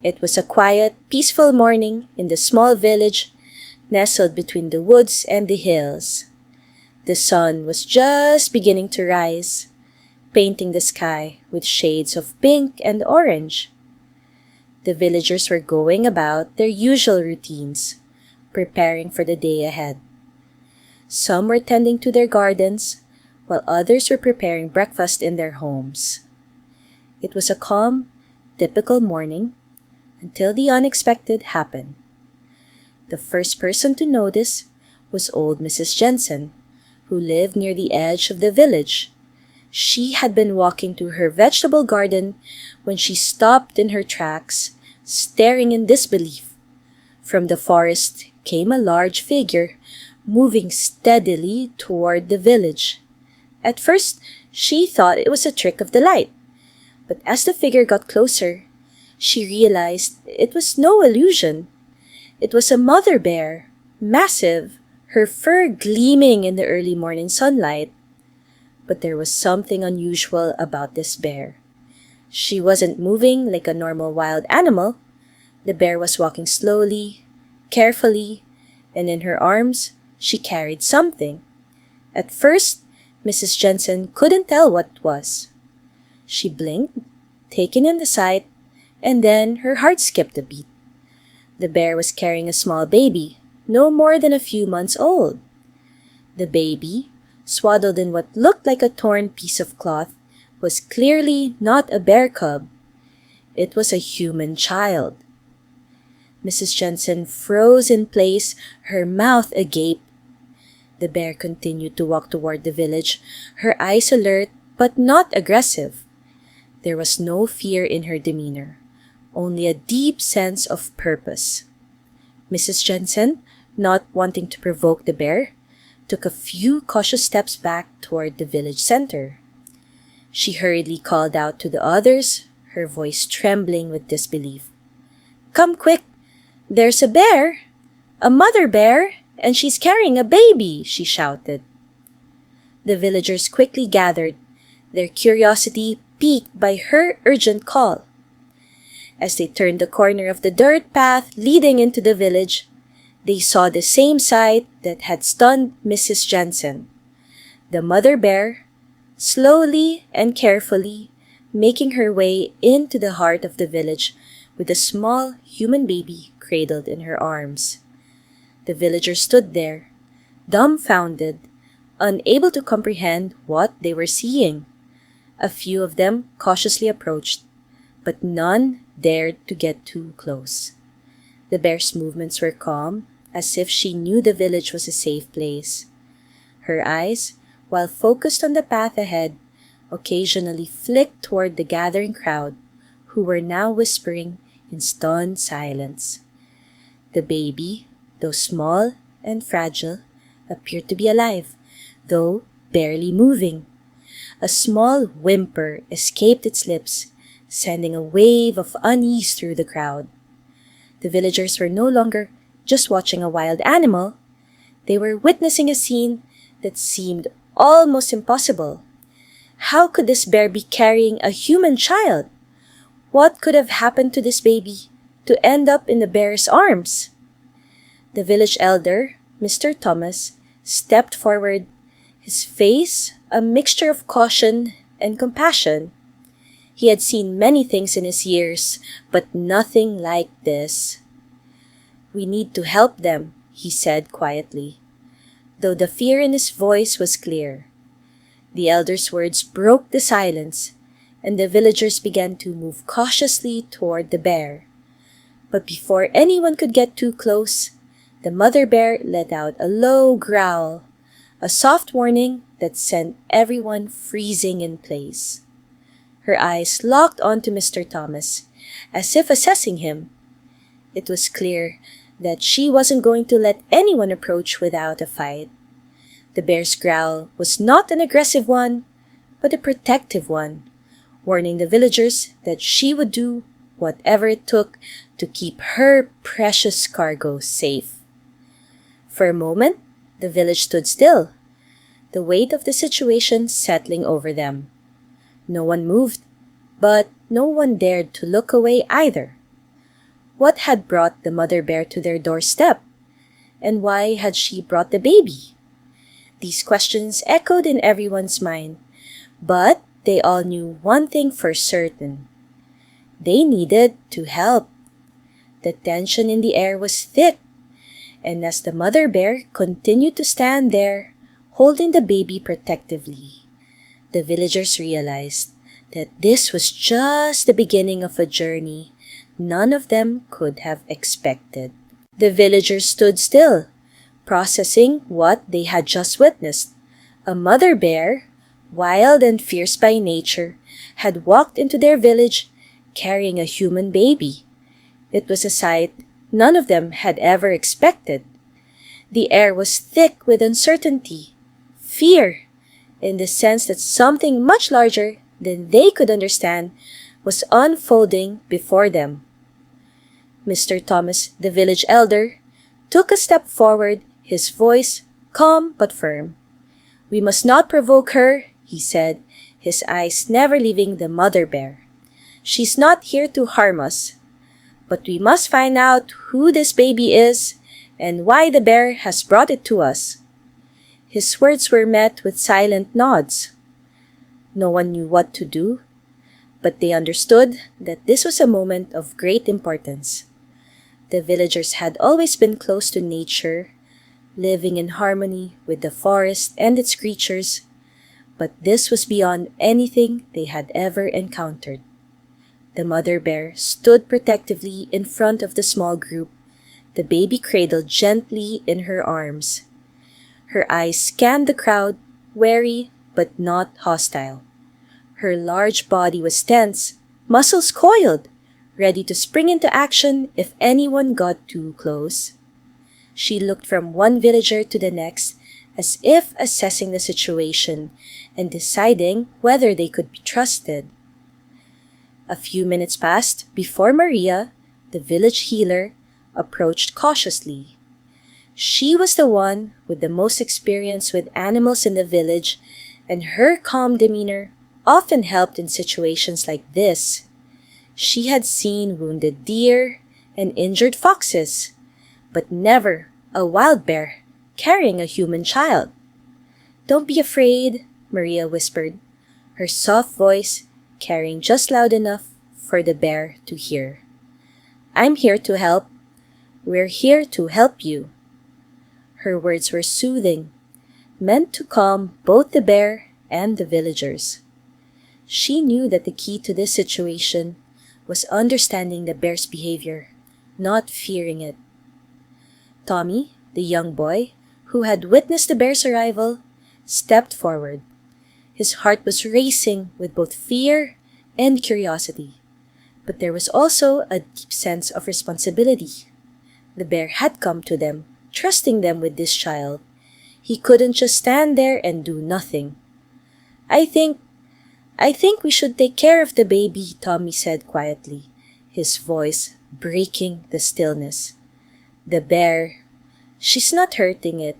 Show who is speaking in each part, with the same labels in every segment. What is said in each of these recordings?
Speaker 1: It was a quiet, peaceful morning in the small village nestled between the woods and the hills. The sun was just beginning to rise, painting the sky with shades of pink and orange. The villagers were going about their usual routines, preparing for the day ahead. Some were tending to their gardens, while others were preparing breakfast in their homes. It was a calm, typical morning until the unexpected happened. The first person to notice was old Mrs. Jensen, who lived near the edge of the village. She had been walking through her vegetable garden when she stopped in her tracks, staring in disbelief. From the forest came a large figure, moving steadily toward the village. At first, she thought it was a trick of the light, but as the figure got closer, she realized it was no illusion. It was a mother bear, massive, her fur gleaming in the early morning sunlight. But there was something unusual about this bear. She wasn't moving like a normal wild animal. The bear was walking slowly, carefully, and in her arms, she carried something. At first, Mrs. Jensen couldn't tell what it was. She blinked, taken in the sight, and then her heart skipped a beat. The bear was carrying a small baby, no more than a few months old. The baby, swaddled in what looked like a torn piece of cloth, was clearly not a bear cub. It was a human child. Mrs. Jensen froze in place, her mouth agape. The bear continued to walk toward the village, her eyes alert but not aggressive. There was no fear in her demeanor, only a deep sense of purpose. Mrs. Jensen, not wanting to provoke the bear, took a few cautious steps back toward the village center. She hurriedly called out to the others, her voice trembling with disbelief. "Come quick! There's a bear! A mother bear! And she's carrying a baby!" she shouted. The villagers quickly gathered, their curiosity piqued by her urgent call. As they turned the corner of the dirt path leading into the village, they saw the same sight that had stunned Mrs. Jensen. The mother bear, slowly and carefully, making her way into the heart of the village with a small human baby cradled in her arms. The villagers stood there, dumbfounded, unable to comprehend what they were seeing. A few of them cautiously approached, but none dared to get too close. The bear's movements were calm, as if she knew the village was a safe place. Her eyes, while focused on the path ahead, occasionally flicked toward the gathering crowd, who were now whispering in stunned silence. The baby, though small and fragile, appeared to be alive, though barely moving. A small whimper escaped its lips, sending a wave of unease through the crowd. The villagers were no longer just watching a wild animal. They were witnessing a scene that seemed almost impossible. How could this bear be carrying a human child? What could have happened to this baby to end up in the bear's arms? The village elder, Mr. Thomas, stepped forward, his face a mixture of caution and compassion. He had seen many things in his years, but nothing like this. "We need to help them," he said quietly, though the fear in his voice was clear. The elder's words broke the silence, and the villagers began to move cautiously toward the bear. But before anyone could get too close, the mother bear let out a low growl, a soft warning that sent everyone freezing in place. Her eyes locked onto Mr. Thomas, as if assessing him. It was clear that she wasn't going to let anyone approach without a fight. The bear's growl was not an aggressive one, but a protective one, warning the villagers that she would do whatever it took to keep her precious cargo safe. For a moment, the village stood still, the weight of the situation settling over them. No one moved, but no one dared to look away either. What had brought the mother bear to their doorstep? And why had she brought the baby? These questions echoed in everyone's mind, but they all knew one thing for certain. They needed to help. The tension in the air was thick, and as the mother bear continued to stand there, holding the baby protectively, the villagers realized that this was just the beginning of a journey none of them could have expected. The villagers stood still, processing what they had just witnessed. A mother bear, wild and fierce by nature, had walked into their village carrying a human baby. It was a sight none of them had ever expected. The air was thick with uncertainty, fear, in the sense that something much larger than they could understand was unfolding before them. Mr. Thomas, the village elder, took a step forward, his voice calm but firm. "We must not provoke her," he said, his eyes never leaving the mother bear. "She's not here to harm us. But we must find out who this baby is and why the bear has brought it to us." His words were met with silent nods. No one knew what to do, but they understood that this was a moment of great importance. The villagers had always been close to nature, living in harmony with the forest and its creatures, but this was beyond anything they had ever encountered. The mother bear stood protectively in front of the small group, the baby cradled gently in her arms. Her eyes scanned the crowd, wary but not hostile. Her large body was tense, muscles coiled, ready to spring into action if anyone got too close. She looked from one villager to the next, as if assessing the situation and deciding whether they could be trusted. A few minutes passed before Maria, the village healer, approached cautiously. She was the one with the most experience with animals in the village, and her calm demeanor often helped in situations like this. She had seen wounded deer and injured foxes, but never a wild bear carrying a human child. "Don't be afraid," Maria whispered, her soft voice carrying just loud enough for the bear to hear. "I'm here to help. We're here to help you." Her words were soothing, meant to calm both the bear and the villagers. She knew that the key to this situation was understanding the bear's behavior, not fearing it. Tommy, the young boy, who had witnessed the bear's arrival, stepped forward. His heart was racing with both fear and curiosity, but there was also a deep sense of responsibility. The bear had come to them, trusting them with this child. He couldn't just stand there and do nothing. I think we should take care of the baby," Tommy said quietly, his voice breaking the stillness. "The bear, she's not hurting it.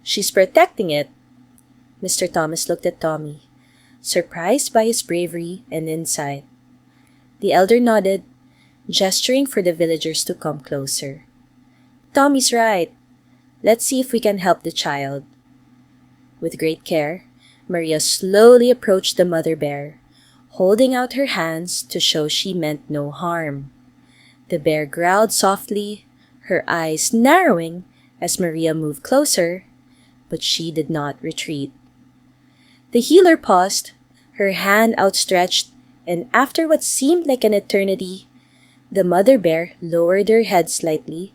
Speaker 1: She's protecting it." Mr. Thomas looked at Tommy, surprised by his bravery and insight. The elder nodded, gesturing for the villagers to come closer. "Tommy's right. Let's see if we can help the child." With great care, Maria slowly approached the mother bear, holding out her hands to show she meant no harm. The bear growled softly, her eyes narrowing as Maria moved closer, but she did not retreat. The healer paused, her hand outstretched, and after what seemed like an eternity, the mother bear lowered her head slightly,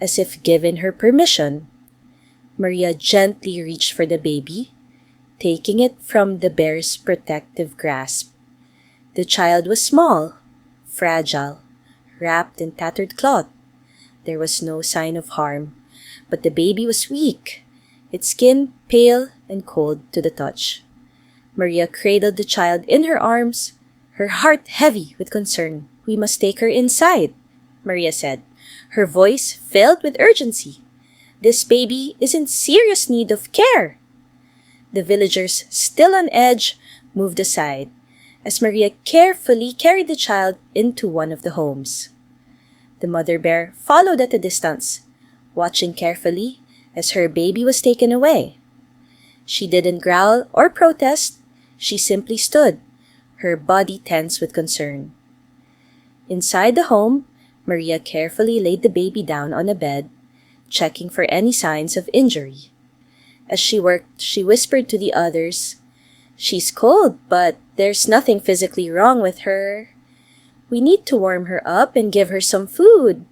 Speaker 1: as if given her permission. Maria gently reached for the baby, taking it from the bear's protective grasp. The child was small, fragile, wrapped in tattered cloth. There was no sign of harm, but the baby was weak, its skin pale and cold to the touch. Maria cradled the child in her arms, her heart heavy with concern. "We must take her inside," Maria said, her voice filled with urgency. "This baby is in serious need of care." The villagers, still on edge, moved aside as Maria carefully carried the child into one of the homes. The mother bear followed at a distance, watching carefully as her baby was taken away. She didn't growl or protest. She simply stood, her body tense with concern. Inside the home, Maria carefully laid the baby down on a bed, checking for any signs of injury. As she worked, she whispered to the others, "She's cold, but there's nothing physically wrong with her. We need to warm her up and give her some food.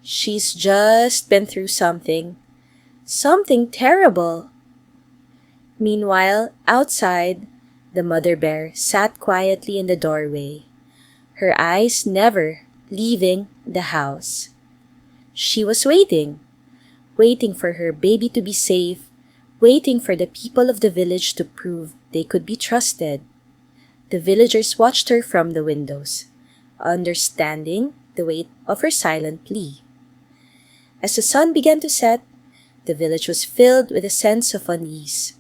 Speaker 1: She's just been through something terrible." Meanwhile, outside, the mother bear sat quietly in the doorway, her eyes never leaving the house. She was waiting for her baby to be safe, waiting for the people of the village to prove they could be trusted. The villagers watched her from the windows, understanding the weight of her silent plea. As the sun began to set, the village was filled with a sense of unease.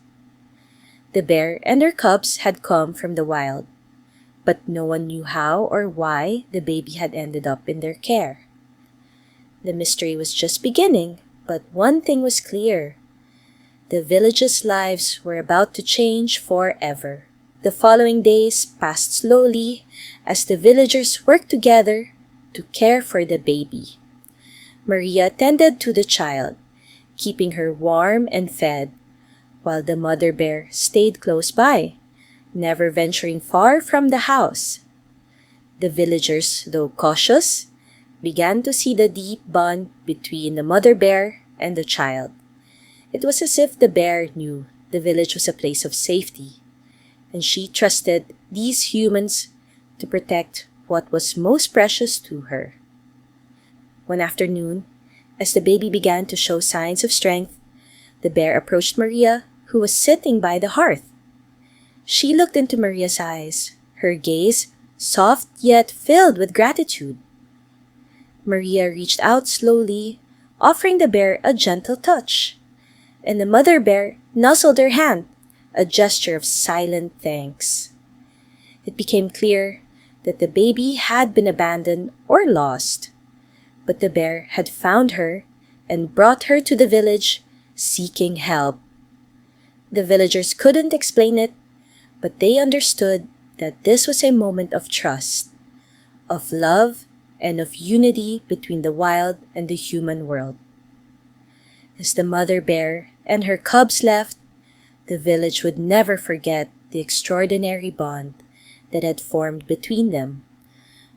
Speaker 1: The bear and her cubs had come from the wild, but no one knew how or why the baby had ended up in their care. The mystery was just beginning, but one thing was clear. The village's lives were about to change forever. The following days passed slowly as the villagers worked together to care for the baby. Maria tended to the child, keeping her warm and fed, while the mother bear stayed close by, never venturing far from the house. The villagers, though cautious, began to see the deep bond between the mother bear and the child. It was as if the bear knew the village was a place of safety, and she trusted these humans to protect what was most precious to her. One afternoon, as the baby began to show signs of strength, the bear approached Maria, who was sitting by the hearth. She looked into Maria's eyes, her gaze soft yet filled with gratitude. Maria reached out slowly, offering the bear a gentle touch, and the mother bear nuzzled her hand, a gesture of silent thanks. It became clear that the baby had been abandoned or lost, but the bear had found her and brought her to the village seeking help. The villagers couldn't explain it, but they understood that this was a moment of trust, of love, and of unity between the wild and the human world. As the mother bear and her cubs left, the village would never forget the extraordinary bond that had formed between them,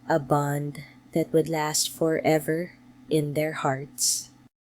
Speaker 1: a bond that would last forever in their hearts.